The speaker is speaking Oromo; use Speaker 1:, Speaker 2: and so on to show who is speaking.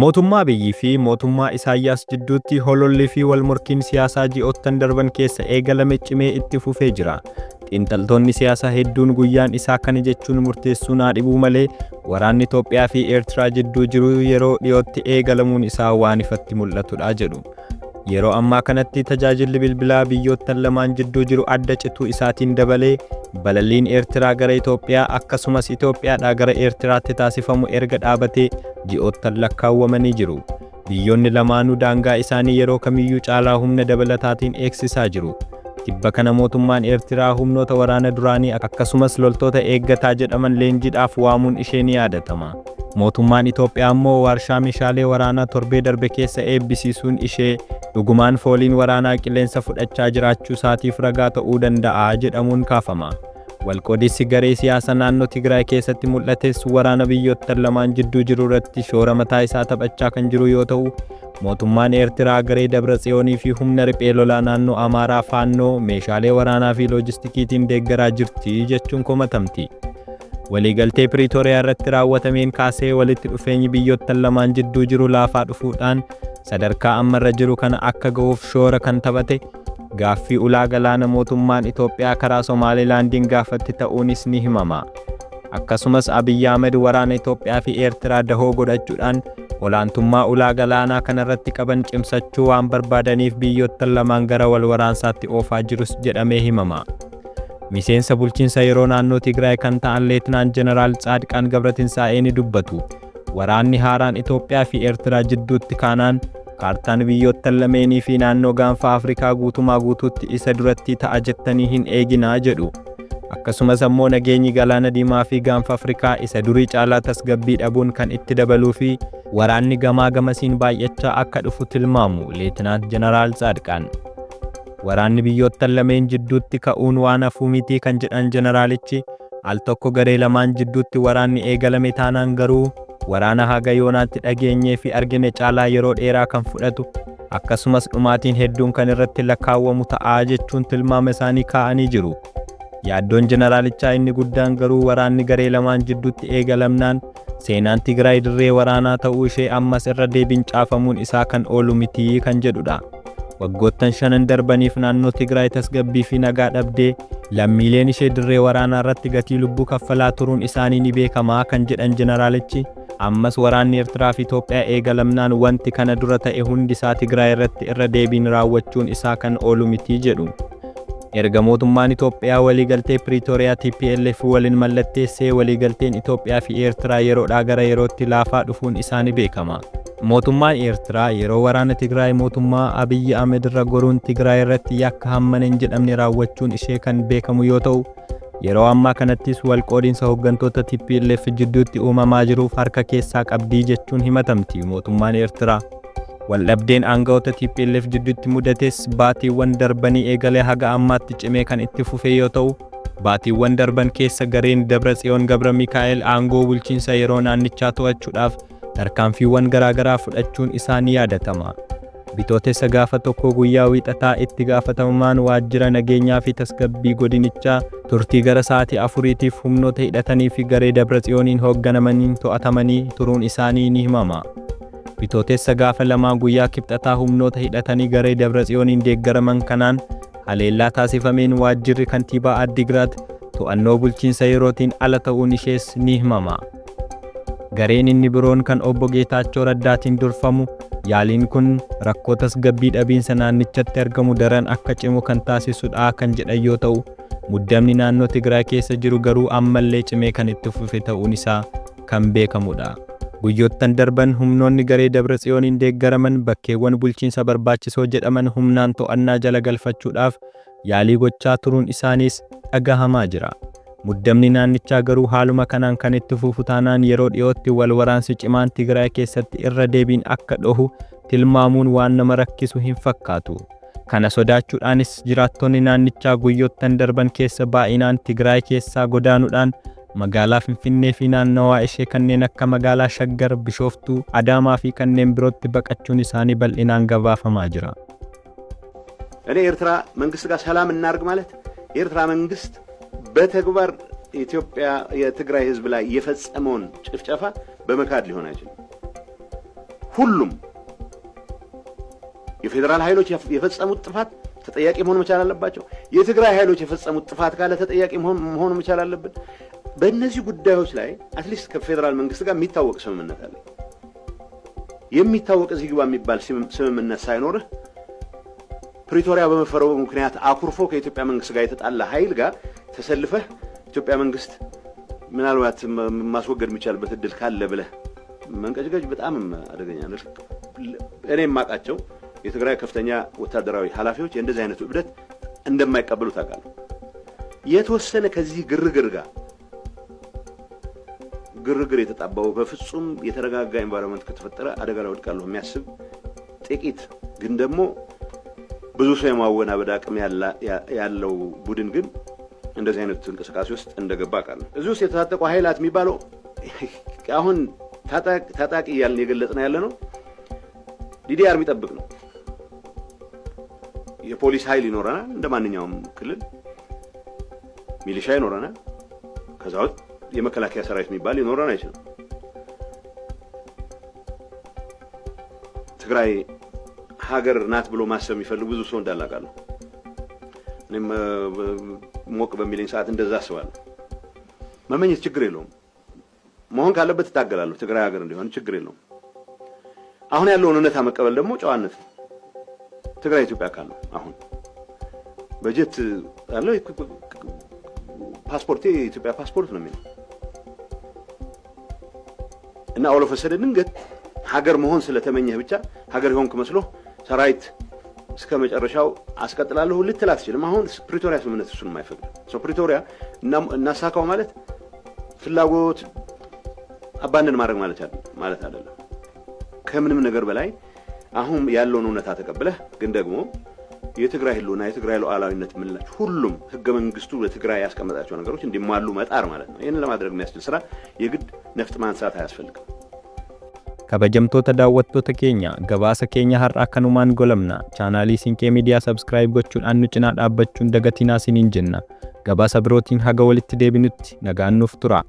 Speaker 1: Mootummaa biyyi fi mootummaa Isaayyaas jidduutti hololli fi walmorkiin siyaasaa ji'oottan darban keessa eegalame cimee itti fufee jira. Xiinxaltoonni siyaasaa hedduun guyyaan isaa kana jechuun murteessuu naa dhibuu malee waraanni Itoophiyaa fi Eertiraa jidduu jiru yeroo dhiyootti eegalamuun isaa waan ifatti mul'atudha jedhu. Yeroo ammaa kanatti tajaajilli bilbilaa biyyoottan lamaan jidduu jiru adda cituu isaatiin dabalee balaliin Eertiraa gara Itoophiyaa akkasumas Itoophiyaadhaa gara Eertiraatti taasifamu erga dhaabatee ji'oottan lakkaawwamanii jiru. Biyyoonni lamaanuu daangaa isaanii yeroo kamiyyuu caalaa humna dabalataatiin eegsisaa jiru. Tibba kana mootummaan Eertiraa humnoota waraana duraanii akkasumas loltoota eeggataa jedhaman leenjiidhaaf waamuun ishee ni yaadatama. Mootummaan Itoophiyaa immoo warshaa meeshaalee waraanaa torbee darbe keessa eebbisiisuun ishee dhugumaan fooliin waraanaa qilleensa fudhachaa jiraachuu isaatiif ragaa ta'uu danda'a jedhamuun kaafama. Walqoodinsi garee siyaasa naannoo Tigraay keessatti mul'ates waraana biyyoottan lamaan jidduu jiru irratti shoora mataa isaa taphachaa kan jiru yoo ta'u, mootummaan Eertiraa garee Dabratsiyoonii fi humna riphee lolaa naannoo Amaaraa Faannoo meeshaalee waraanaa fi loojistikiitiin deeggaraa jirti jechuun komatamti. Waliigaltee Piriitooriyaa irratti raawwatameen kaasee walitti dhufeenyi biyyoottan lamaan jidduu jiru laafaa dhufuudhaan sadarkaa ammarra jiru kana akka ga'uuf shoora kan taphate gaaffii ulaa galaana mootummaan Itoophiyaa karaa Somaalilaandiin gaafatti ta'uunis ni himama. Akkasumas Abiyyi Ahmed waraana Itoophiyaa fi Eertiraa dahoo godhachuudhaan olaantummaa ulaa galaanaa kanarratti qaban cimsachuu waan barbaadaniif biyyoottan lamaan gara wal waraansaatti oofaa jirus jedhamee himama. Miseensa bulchiinsa yeroo naannoo Tigraay kan ta'an Leetinaan Jeneraal Tsaadiqaan Gabratinsaa'ee ni dubbatu. Waraanni haaraan Itoophiyaa fi Eertiraa jidduutti kaanaan kaartaan biyyoottan lameenii fi naannoo gaanfa Afrikaa guutumaa guutuutti isa duratti ta'a jettanii hin eeginaa jedhu. Akkasumas ammoo nageenyi galaana diimaa fi gaanfa Afrikaa isa durii caalaa tasgabbii dhabuun kan itti dabaluu fi waraanni gamaa gamasiin baay'achaa akka dhufu tilmaamu Leetinaan Jeneraal Tsaadiqaan. Waraanni biyyoottan lameen jidduutti ka'uun waan hafuu miti kan jedhan jeneraalichi, al tokko garee lamaan jidduutti waraanni eegalame taanaan garuu waraana haga yoonaatti dhageenyee fi argine caalaa yeroo dheeraa kan fudhatu akkasumas dhumaatiin hedduun kan irratti lakkaawwamu ta'aa jechuun tilmaama isaanii kaa'anii jiru. Yaaddoon jeneraalichaa inni guddaan garuu waraanni garee lamaan jidduutti eegalamnaan seenaan Tigraay dirree waraanaa ta'uu ishee ammas irra deebiin caafamuun isaa kan oolu miti kan jedhudha. Waggoottan 5 darbaniif naannoo Tigraay tasgabbii fi nagaa dhabdee lammiileen ishee dirree waraanaa irratti gatii lubbuu kaffalaa turuun isaanii ni beekamaa kan jedhan jeneraalichi, ammas waraanni Eertiraa fi Itoophiyaa eegalamnaan wanti kana dura ta'e hundi isaa Tigraay irratti irra deebiin raawwachuun isaa kan oolu miti jedhu. Erga mootummaan Itoophiyaa waliigaltee Piriitooriyaa TPLF waliin mallatteessee waliigalteen Itoophiyaa fi Eertiraa yeroodhaa gara yerootti laafaa dhufuun isaa ni beekama. Mootummaan Eertiraa yeroo waraana Tigraay mootummaa Abiyyi Ahmed irra goruun Tigraay irratti yakka hammana hin jedhamne raawwachuun ishee kan beekamu yoo ta'u, yeroo ammaa kanattis walqoodinsa hooggantoota TPLF jidduutti uumamaa jiruuf harka keessaa qabdii jechuun himatamti mootummaan Eertiraa. Waldhabdeen aangawoota TPLF jidduutti mudates baatiiwwan darbanii eegalee haga ammaatti cimee kan itti fufe yoo ta'u, baatiiwwan darban keessa gareen Dabratsiyoon Gabra Mikaa'el aangoo bulchiinsa yeroo naannichaa to'achuudhaaf tarkaanfiiwwan garaagaraa fudhachuun isaa ni yaadatama. Bitootessa gaafa tokko guyyaa wiixataa itti gaafatamaan waajjira nageenyaa fi tasgabbii godinichaa turtii gara sa'aatii 4tiif humnoota hidhatanii fi garee Dabratsiyooniin hoogganamaniin to'atamanii turuun isaanii ni himama. Bitootessa gaafa lamaa guyyaa kibxataa humnoota hidhatanii garee Dabratsiyooniin deeggaraman kanaan haleellaa taasifameen waajjirri kantiibaa Addigraat to'annoo bulchiinsa yerootiin ala ta'uun ishees ni himama. Gareen inni biroon kan obbo Geetaachoo Raddaatiin durfamu yaaliin kun rakkoo tasgabbii dhabiinsa naannichatti argamu daran akka cimu kan taasisudha kan jedhan yoo ta'u, muddamni naannoo Tigraay keessa jiru garuu ammallee cimee kan itti fufe ta'uun isaa kan beekamudha. Guyyoottan darban humnoonni garee Dabratsiyooniin deeggaraman bakkeewwan bulchiinsa barbaachisoo jedhaman humnaan to'annaa jala galfachuudhaaf yaalii gochaa turuun isaaniis dhagahamaa jira. Muddamni naannichaa garuu haaluma kanaan kan itti fufu taanaan yeroo dhiyootti wal waraansi cimaan Tigraay keessatti irra deebiin akka dhohu tilmaamuun waan nama rakkisu hin fakkaatu. Kana sodaachuudhaanis jiraattonni naannichaa guyyoottan darban keessa baay'inaan Tigraay keessaa godaanuudhaan magaalaa Finfinnee fi naannawaa ishee kanneen akka magaalaa Shaggar, Bishooftuu, Adaamaa fi kanneen birootti baqachuun isaanii bal'inaan gabaafamaa jira.
Speaker 2: እኔ ኤርትራ መንግስት ጋር ሰላም እናርግ ማለት ኤርትራ መንግስት በተግባር ኢትዮጵያ የትግራይ ህዝብ ላይ የፈጸመውን ጭፍጨፋ በመካድ ሊሆን አይችልም። ሁሉም የፌዴራል ኃይሎች የፈጸሙት ጥፋት ተጠያቂ መሆን መቻል አለባቸው። የትግራይ ኃይሎች የፈጸሙት ጥፋት ካለ ተጠያቂ መሆን መቻል አለብን። በእነዚህ ጉዳዮች ላይ አትሊስት ከፌዴራል መንግስት ጋር የሚታወቅ ስምምነት አለ። የሚታወቅ እዚህ ግባ የሚባል ስምምነት ሳይኖርህ ፕሪቶሪያ በመፈረሙ ምክንያት አኩርፎ ከኢትዮጵያ መንግስት ጋር የተጣላ ኃይል ጋር ተሰልፈህ ኢትዮጵያ መንግስት ምናልባት ማስወገድ የሚቻልበት እድል ካለ ብለህ መንቀጭቀጭ በጣም አደገኛ ነው። እኔ የማውቃቸው የትግራይ ከፍተኛ ወታደራዊ ኃላፊዎች የእንደዚህ አይነቱ እብደት እንደማይቀበሉ ታውቃለህ። የተወሰነ ከዚህ ግርግር የተጣባው በፍጹም የተረጋጋ ኤንቫይሮንመንት ከተፈጠረ አደጋ ላይ ወድቃለሁ የሚያስብ ጥቂት ግን ደግሞ ብዙ ሰው የማወናበድ አቅም ያለው ቡድን ግን እንደዚህ አይነት እንቅስቃሴ ውስጥ እንደገባ አውቃለሁ። እዚህ ውስጥ የተታጠቁ ኃይላት የሚባለው አሁን ታጣቂ እያልን የገለጽን ያለ ነው። ዲዲአር የሚጠብቅ ነው። የፖሊስ ኃይል ይኖረናል፣ እንደማንኛውም ክልል ሚሊሻ ይኖረናል። ከዛ ውስጥ የመከላከያ ሰራዊት የሚባል ሊኖረን አይችልም። ትግራይ ሀገር ናት ብሎ ማሰብ የሚፈልግ ብዙ ሰው እንዳላቃለሁ። እኔም ሞቅ በሚለኝ ሰዓት እንደዛ አስባለሁ። መመኘት ችግር የለውም። መሆን ካለበት እታገላለሁ። ትግራይ ሀገር እንዲሆን ችግር የለውም። አሁን ያለውን እውነታ መቀበል ደግሞ ጨዋነት ነው። ትግራይ ኢትዮጵያ አካል ነው። አሁን በጀት ያለው ፓስፖርቴ የኢትዮጵያ ፓስፖርት ነው የሚለው እና ኦል ኦፍ ሰደን ድንገት ሀገር መሆን ስለተመኘህ ብቻ ሀገር ይሆንክ መስሎ ሰራዊት እስከ መጨረሻው አስቀጥላለሁ ልትል አትችልም። አሁን ፕሪቶሪያ ስምምነት እሱን የማይፈቅድ ሰው ፕሪቶሪያ እናሳካው ማለት ፍላጎት አባንደን ማድረግ ማለት አይደለም። ከምንም ነገር በላይ አሁን ያለውን እውነታ ተቀብለህ ግን ደግሞ የትግራይ ህልውና የትግራይ ሉዓላዊነት ምንላች ሁሉም ህገ መንግስቱ ለትግራይ ያስቀመጣቸው ነገሮች እንዲሟሉ መጣር ማለት ነው። ይሄንን ለማድረግ የሚያስችል ስራ የግድ ነፍጥ ማንሳት አያስፈልግም።
Speaker 1: kabajamtoota daawwattoota keenya gabaasa keenya har'a kanumaan golamna. chaanaalii Siinqee Miidiyaa subscribe gochuudhaan nu cinaa dhaabbachuun dagatinaa isiniin jenna. gabaasa birootiin haga walitti deebinutti nagaan nuuf tura.